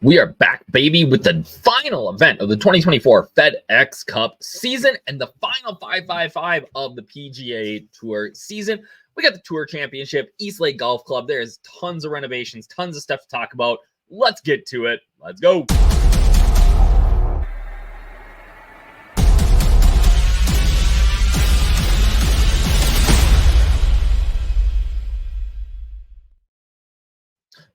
We are back, baby, with the final event of the 2024 FedEx Cup season and the final 555 of the PGA Tour season. We got the Tour Championship, East Lake Golf Club. There's tons of renovations, tons of stuff to talk about. Let's get to it. Let's go.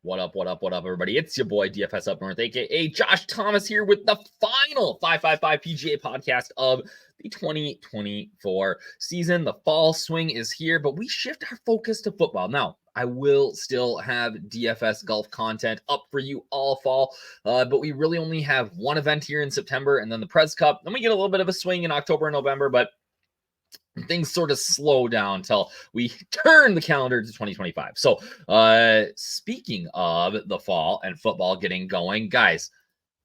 What up, everybody? It's your boy, DFS Up North, a.k.a. Josh Thomas here with the final 555 PGA podcast of the 2024 season. The fall swing is here, but we shift our focus to football. Now, I will still have DFS golf content up for you all fall, but we really only have one event here in September and then the Prez Cup. Then we get a little bit of a swing in October and November, but things sort of slow down until we turn the calendar to 2025. So speaking of the fall and football getting going, guys,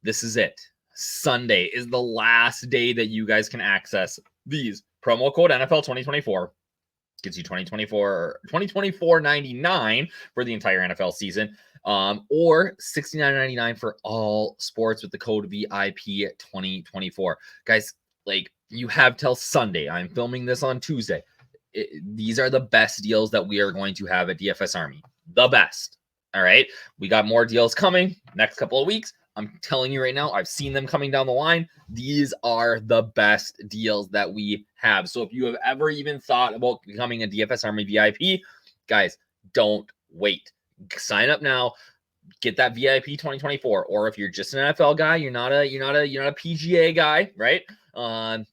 this is it. Sunday is the last day that you guys can access these. Promo code NFL 2024 gets you 24.99 for the entire NFL season, or $69.99 for all sports with the code VIP 2024. Guys, like, you have till Sunday. I'm filming this on Tuesday. These are the best deals that we are going to have at DFS Army. The best. All right. We got more deals coming next couple of weeks. I'm telling you right now, I've seen them coming down the line. These are the best deals that we have. So if you have ever even thought about becoming a DFS Army VIP, guys, don't wait. Sign up now. Get that VIP 2024. Or if you're just an NFL guy, you're not a PGA guy, right?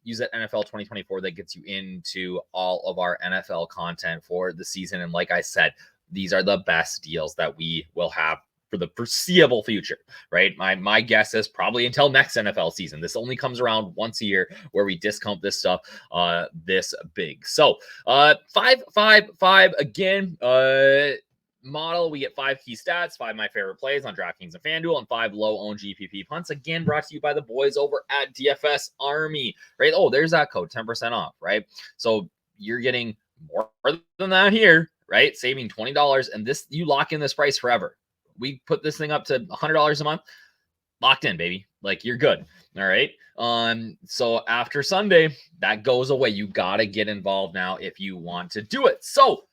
Use that NFL 2024 that gets you into all of our NFL content for the season. And like I said, these are the best deals that we will have for the foreseeable future, right? My guess is probably until next NFL season. This only comes around once a year where we discount this stuff this big. So 555 again. Model, we get 5 key stats, 5 my favorite plays on DraftKings and FanDuel, and 5 low-owned GPP punts. Again, brought to you by the boys over at DFS Army, right? Oh, there's that code, 10% off, right? So you're getting more than that here, right? Saving $20, and this, you lock in this price forever. We put this thing up to $100 a month, locked in, baby. Like, you're good, all right? So after Sunday, that goes away. You got to get involved now if you want to do it. So,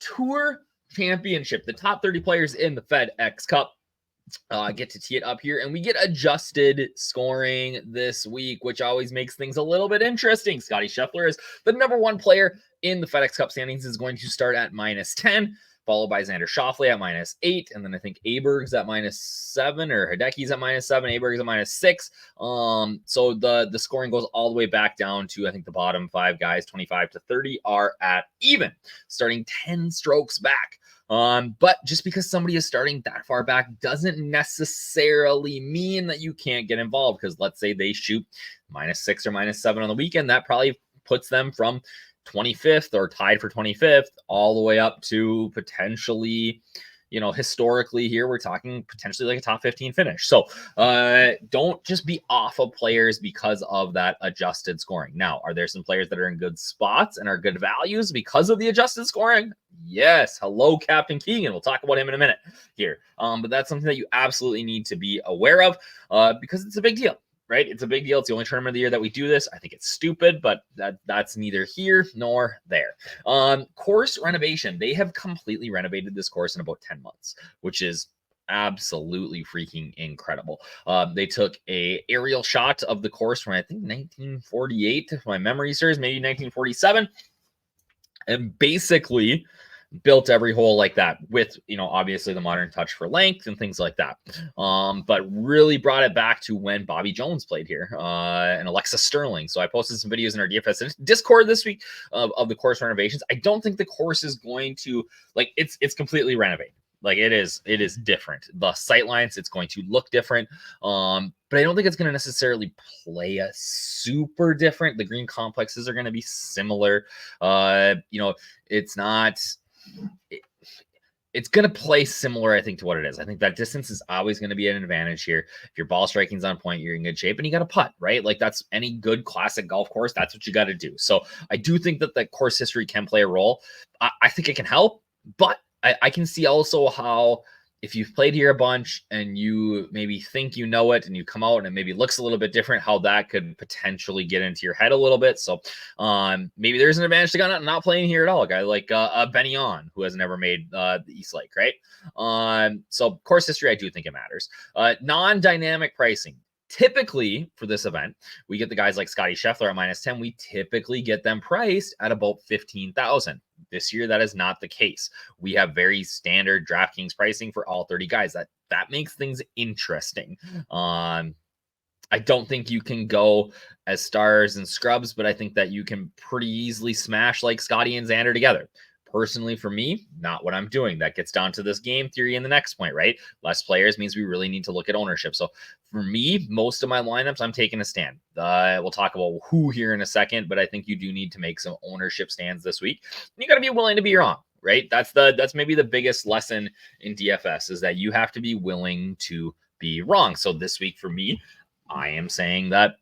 Tour Championship, the top 30 players in the FedEx Cup get to tee it up here, and we get adjusted scoring this week, which always makes things a little bit interesting. Scotty Scheffler is the number 1 player in the FedEx Cup standings, is going to start at -10, followed by Xander Schauffele at -8, and then I think Aberg's at -7, or Hideki's at -7, Aberg's at -6. So the scoring goes all the way back down to, I think, the bottom 5 guys, 25 to 30, are at even, starting 10 strokes back. But just because somebody is starting that far back doesn't necessarily mean that you can't get involved, because let's say they shoot -6 or -7 on the weekend, that probably puts them from 25th or tied for 25th all the way up to potentially, historically here, we're talking potentially like a top 15 finish. So don't just be off of players because of that adjusted scoring. Now, are there some players that are in good spots and are good values because of the adjusted scoring? Yes. Hello, Captain Keegan. We'll talk about him in a minute here. But that's something that you absolutely need to be aware of because it's a big deal. Right? It's a big deal. It's the only tournament of the year that we do this. I think it's stupid, but that's neither here nor there. Course renovation. They have completely renovated this course in about 10 months, which is absolutely freaking incredible. They took a aerial shot of the course from, I think, 1948, if my memory serves, maybe 1947, and basically built every hole like that with, obviously the modern touch for length and things like that. But really brought it back to when Bobby Jones played here and Alexa Sterling. So I posted some videos in our DFS Discord this week of the course renovations. I don't think the course is going to, it's completely renovated. Like, it is different. The sight lines, it's going to look different. But I don't think it's going to necessarily play a super different. The green complexes are going to be similar. It's not... It's going to play similar, I think, to what it is. I think that distance is always going to be an advantage here. If your ball striking's on point, you're in good shape, and you got to putt, right? Like, that's any good classic golf course. That's what you got to do. So I do think that the course history can play a role. I think it can help, but I can see also how if you've played here a bunch and you maybe think you know it and you come out and it maybe looks a little bit different, how that could potentially get into your head a little bit. So maybe there's an advantage to not playing here at all. A guy like Benny On, who has never made the East Lake, right? So course history, I do think it matters. Non-dynamic pricing. Typically for this event, we get the guys like Scotty Scheffler at -10. We typically get them priced at about 15,000. This year, that is not the case. We have very standard DraftKings pricing for all 30 guys. That makes things interesting. I don't think you can go as stars and scrubs, but I think that you can pretty easily smash like Scotty and Xander together. Personally, for me, not what I'm doing. That gets down to this game theory in the next point, right? Less players means we really need to look at ownership. So for me, most of my lineups, I'm taking a stand. We'll talk about who here in a second, but I think you do need to make some ownership stands this week. And you got to be willing to be wrong, right? That's maybe the biggest lesson in DFS is that you have to be willing to be wrong. So this week for me, I am saying that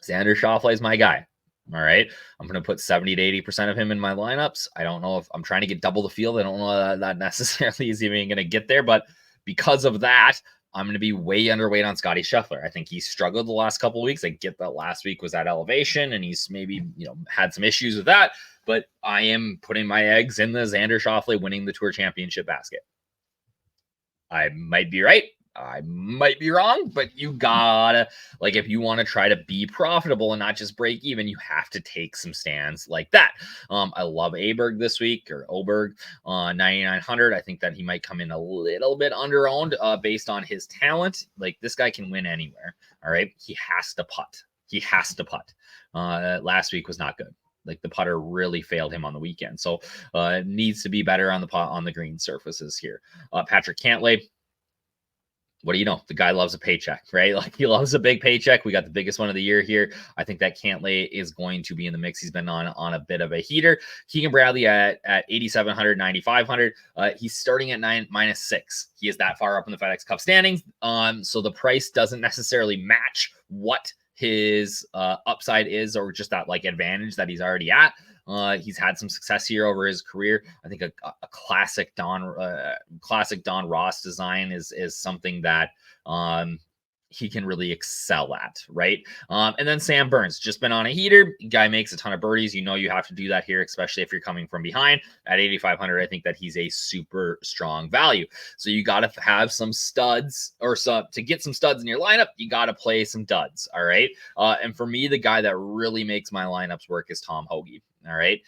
Xander Schauffele is my guy. All right. I'm going to put 70 to 80% of him in my lineups. I don't know if I'm trying to get double the field. I don't know that necessarily is even going to get there, but because of that, I'm going to be way underweight on Scotty Scheffler. I think he struggled the last couple of weeks. I get that last week was at elevation and he's maybe, had some issues with that, but I am putting my eggs in the Xander Schauffele winning the Tour Championship basket. I might be right. I might be wrong, but you gotta, if you want to try to be profitable and not just break even, you have to take some stands like that. I love Aberg this week, or Oberg on 9,900. I think that he might come in a little bit under-owned based on his talent. This guy can win anywhere. All right. He has to putt. Last week was not good. The putter really failed him on the weekend. So needs to be better on the green surfaces here. Patrick Cantlay. What do you know? The guy loves a paycheck, right? He loves a big paycheck. We got the biggest one of the year here. I think that Cantlay is going to be in the mix. He's been on a bit of a heater. Keegan Bradley at 8,700, 9,500. He's starting at -6. He is that far up in the FedEx Cup standings. So the price doesn't necessarily match what his upside is, or just that advantage that he's already at. He's had some success here over his career. I think a classic Don Ross design is something that he can really excel at, right? And then Sam Burns, just been on a heater. Guy makes a ton of birdies. You have to do that here, especially if you're coming from behind. At 8,500, I think that he's a super strong value. So you got to have some studs, to get some studs in your lineup, you got to play some duds, all right? And for me, the guy that really makes my lineups work is Tom Hoge. All right.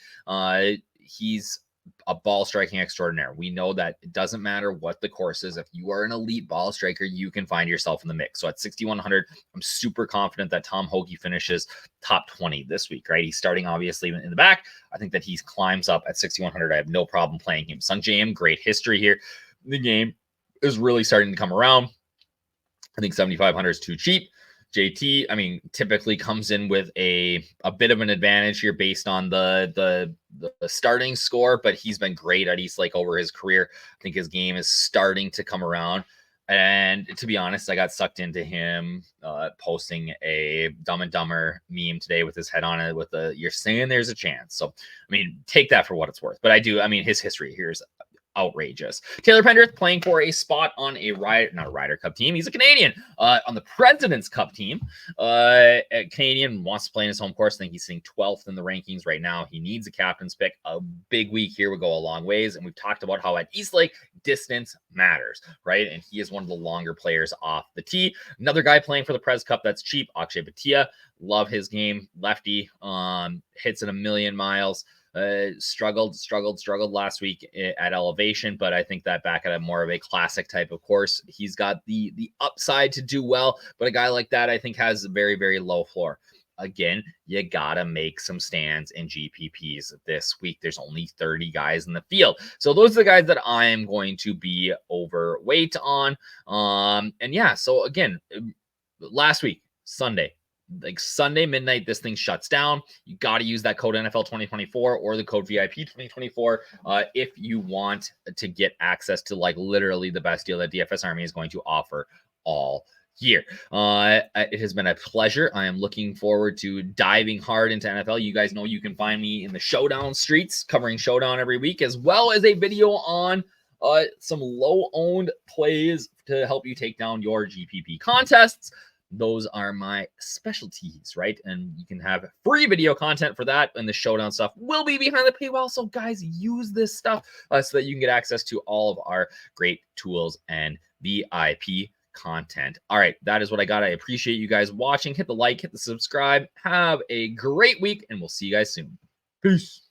He's a ball striking extraordinaire. We know that it doesn't matter what the course is. If you are an elite ball striker, you can find yourself in the mix. So at 6,100, I'm super confident that Tom Hoge finishes top 20 this week, right? He's starting obviously in the back. I think that he climbs up at 6,100. I have no problem playing him. Sungjae Im, great history here. The game is really starting to come around. I think 7,500 is too cheap. JT, typically comes in with a bit of an advantage here based on the starting score, but he's been great at East Lake over his career. I think his game is starting to come around. And to be honest, I got sucked into him posting a Dumb and Dumber meme today with his head on it with you're saying there's a chance. So, take that for what it's worth. But I do, his history here is outrageous. Taylor Pendrith playing for a spot on not a Ryder Cup team. He's a Canadian on the President's Cup team. A Canadian wants to play in his home course. I think he's sitting 12th in the rankings right now. He needs a captain's pick. A big week here would go a long ways. And we've talked about how at East Lake, distance matters, right? And he is one of the longer players off the tee. Another guy playing for the Pres Cup that's cheap, Akshay Bhatia. Love his game. Lefty, hits at 1,000,000 miles. Struggled last week at elevation, but I think that back at a more of a classic type of course, he's got the upside to do well. But a guy like that, I think, has a very, very low floor. Again, you gotta make some stands in GPPs this week. There's only 30 guys in the field, so those are the guys that I am going to be overweight on. And yeah, so again, last week, Sunday midnight, this thing shuts down. You got to use that code NFL 2024 or the code VIP 2024 if you want to get access to literally the best deal that DFS Army is going to offer all year. It has been a pleasure. I am looking forward to diving hard into NFL. You guys know you can find me in the Showdown streets, covering Showdown every week, as well as a video on some low-owned plays to help you take down your GPP contests. Those are my specialties, right? And you can have free video content for that, and the showdown stuff will be behind the paywall. So guys, use this stuff so that you can get access to all of our great tools and VIP content. All right, that is what I got. I appreciate you guys watching. Hit the like, hit the subscribe. Have a great week, and we'll see you guys soon. Peace.